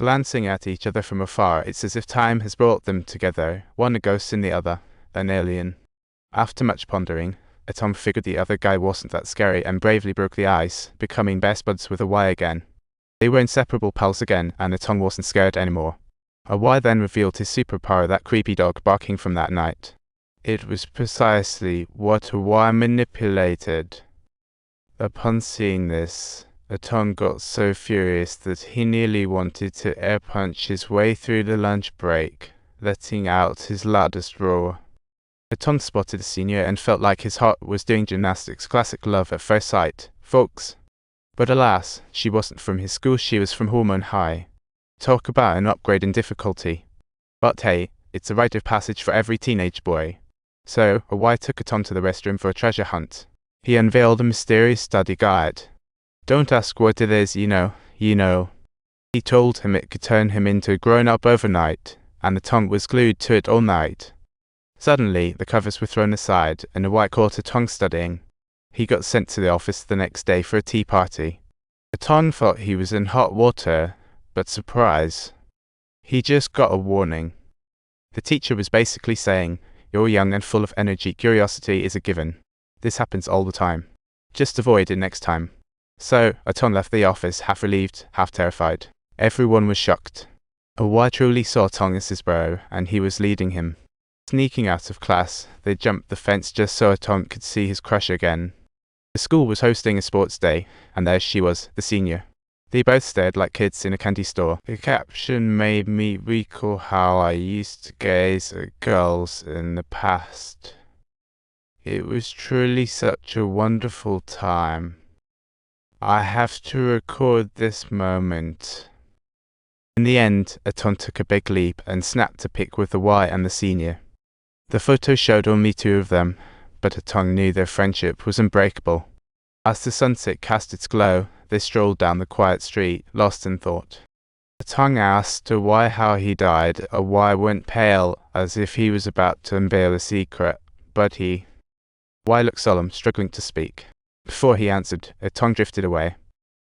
Glancing at each other from afar, it's as if time has brought them together, one a ghost and the other an alien. After much pondering, Atong figured the other guy wasn't that scary and bravely broke the ice, becoming best buds with Awei again. They were inseparable pals again, and Atong wasn't scared anymore. Awei then revealed his superpower, that creepy dog barking from that night. It was precisely what Awei manipulated. Upon seeing this, Atong got so furious that he nearly wanted to air punch his way through the lunch break, letting out his loudest roar. Atong spotted the senior and felt like his heart was doing gymnastics, classic love at first sight, folks. But alas, she wasn't from his school, she was from Hormone High. Talk about an upgrade in difficulty. But hey, it's a rite of passage for every teenage boy. So, Awei took Atong to the restroom for a treasure hunt. He unveiled a mysterious study guide. Don't ask what it is, you know. He told him it could turn him into a grown-up overnight, and Atong was glued to it all night. Suddenly, the covers were thrown aside, and Awei caught Atong studying. He got sent to the office the next day for a tea party. Atong thought he was in hot water, but surprise, he just got a warning. The teacher was basically saying, "You're young and full of energy, curiosity is a given. This happens all the time. Just avoid it next time." So, Atong left the office, half relieved, half terrified. Everyone was shocked. Awei truly saw Atong as his bro, and he was leading him. Sneaking out of class, they jumped the fence just so Atong could see his crush again. The school was hosting a sports day, and there she was, the senior. They both stared like kids in a candy store. The caption made me recall how I used to gaze at girls in the past. It was truly such a wonderful time. I have to record this moment. In the end, Atong took a big leap and snapped a pic with Awei and the senior. The photo showed only two of them, but Atong knew their friendship was unbreakable. As the sunset cast its glow, they strolled down the quiet street, lost in thought. Atong asked Awei how he died. Awei went pale, as if he was about to unveil a secret, but Awei looked solemn, struggling to speak. Before he answered, Atong drifted away.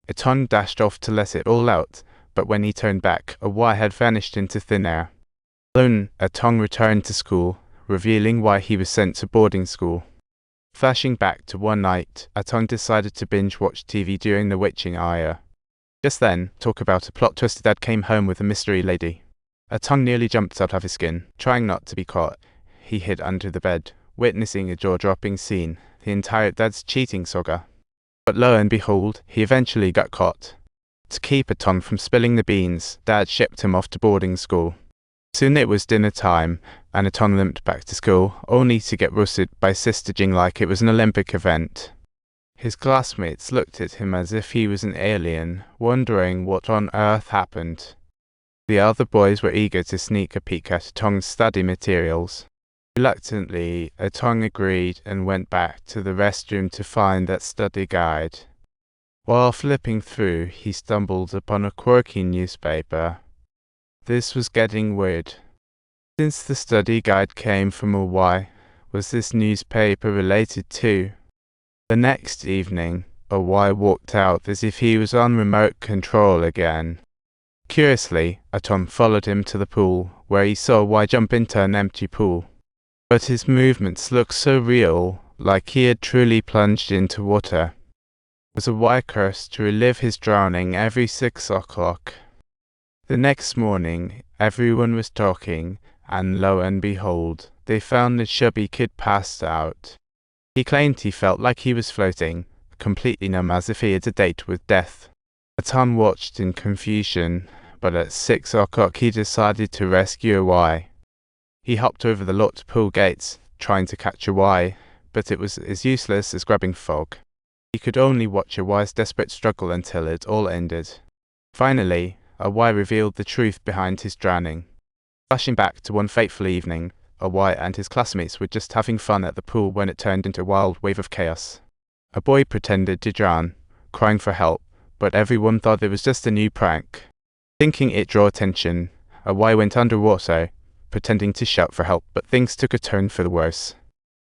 Atong dashed off to let it all out, but when he turned back, Awei had vanished into thin air. Alone, Atong returned to school, revealing why he was sent to boarding school. Flashing back to one night, Atong decided to binge-watch TV during the witching hour. Just then, talk about a plot twist, Dad came home with a mystery lady. Atong nearly jumped out of his skin. Trying not to be caught, he hid under the bed, witnessing a jaw-dropping scene, the entire Dad's cheating saga. But lo and behold, he eventually got caught. To keep Atong from spilling the beans, Dad shipped him off to boarding school. Soon it was dinner time, and Atong limped back to school, only to get roasted by Sister Jing like it was an Olympic event. His classmates looked at him as if he was an alien, wondering what on earth happened. The other boys were eager to sneak a peek at Atong's study materials. Reluctantly, Atong agreed and went back to the restroom to find that study guide. While flipping through, he stumbled upon a quirky newspaper. This was getting weird. Since the study guide came from Awei, was this newspaper related to? The next evening, Awei walked out as if he was on remote control again. Curiously, Atong followed him to the pool, where he saw Awei jump into an empty pool. But his movements looked so real, like he had truly plunged into water. Was Awei cursed to relive his drowning every 6 o'clock? The next morning, everyone was talking, and lo and behold, they found the chubby kid passed out. He claimed he felt like he was floating, completely numb, as if he had a date with death. Atong watched in confusion, but at 6 o'clock he decided to rescue Awei. He hopped over the locked pool gates, trying to catch Awei, but it was as useless as grabbing fog. He could only watch Awei's desperate struggle until it all ended. Finally, Awei revealed the truth behind his drowning. Flashing back to one fateful evening, Awei and his classmates were just having fun at the pool when it turned into a wild wave of chaos. A boy pretended to drown, crying for help, but everyone thought it was just a new prank. Thinking it drew attention, Awei went underwater, pretending to shout for help, but things took a turn for the worse.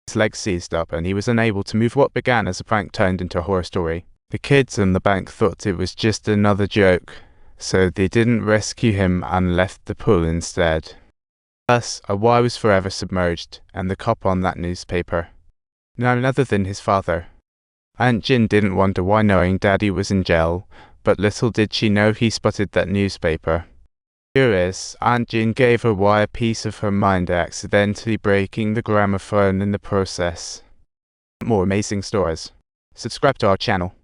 His legs seized up and he was unable to move. What began as a prank turned into a horror story. The kids in the bank thought it was just another joke, so they didn't rescue him and left the pool instead. Thus, Awei was forever submerged, and the cop on that newspaper. None other than his father. Aunt Jin didn't wonder why, knowing Daddy was in jail, but little did she know he spotted that newspaper. Curious, Aunt Jin gave Awei a piece of her mind, accidentally breaking the gramophone in the process. For more amazing stories, subscribe to our channel.